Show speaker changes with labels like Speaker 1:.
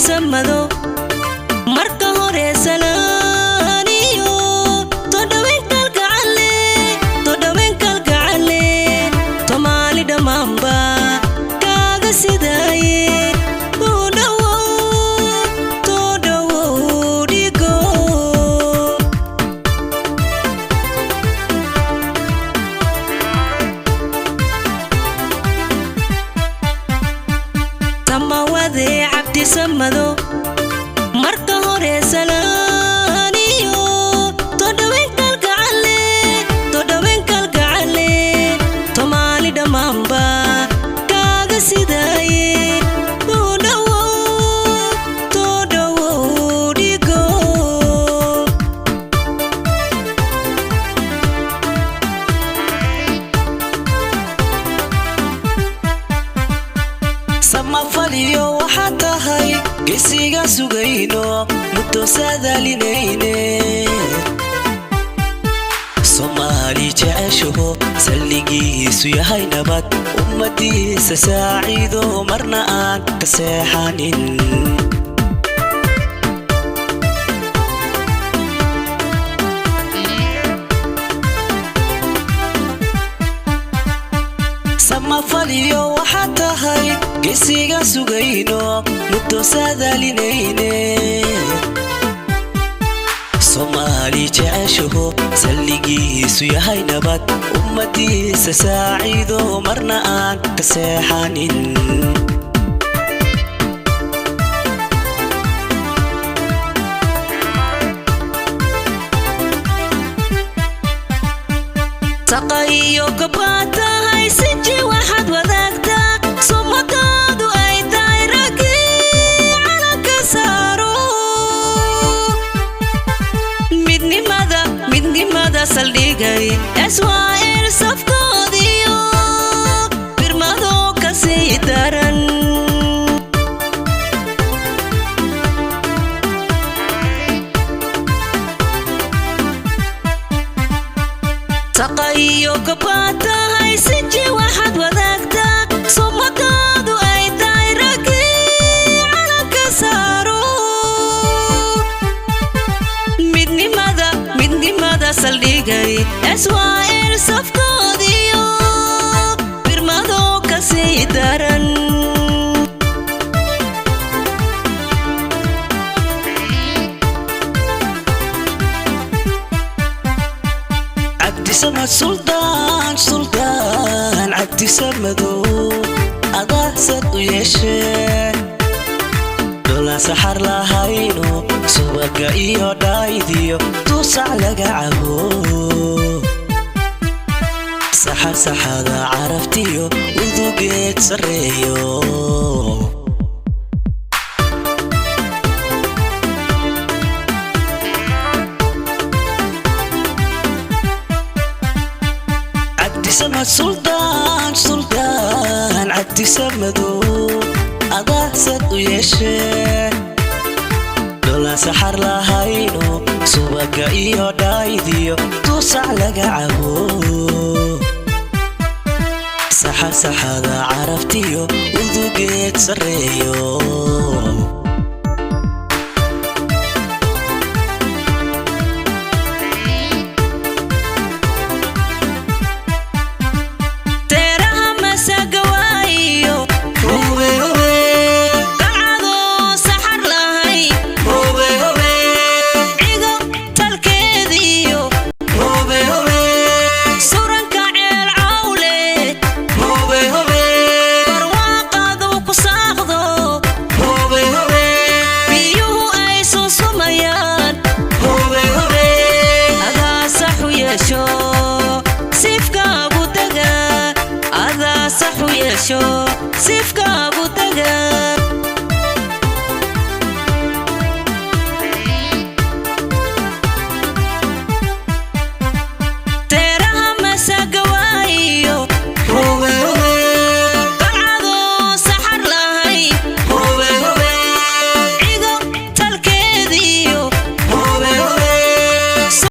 Speaker 1: samado marka hore salaaniyo todobeen kalgacale Soomaali dhamaanba kaaga sidaaye samado marka hore salaaniyo todobeen kalgacale Soomaali dhamaanba kaaga sidaaye dhigo samafaliyo waxaa tahay geesiga sugayno muddo saadaalinayne Soomaali jecesho salligiisu yahay nabad ummadiisa saaciido marna aan ka seexanin samafaliyo waxaa tahay geesiga sugayno muddo saadaalinayne Soomaali jecesho salligiisu yahay nabad ummadiisa saaciido marna aan ka seexanin taqayo kabaatahay sinji waxaad wadaagtaa sumadaadu ay tahay ragii calanka saaro midnimada saldhigay SYL safkoodiyo birmado ka sii daran taqayo kabaatahay sinji waxaad wadaagtaa sumadaadu ay tahay ragii calanka saaro midnimada saldhigay SYL safkoodiyo birmado ka sii daran سلطان عبد سمدو أضحسد ويشي دولا سحر لهاينو سوبقا إيو دايديو توسع لقعبو سحر ذا عرفتيو وذوقيت سريو سلطان عبد سمدو أضحسد ويشي دولا سحر لهاينو سوبقا إيو دايديو توسع لقعبو سحر ذا عرفتيو وذوقيت سريو sifka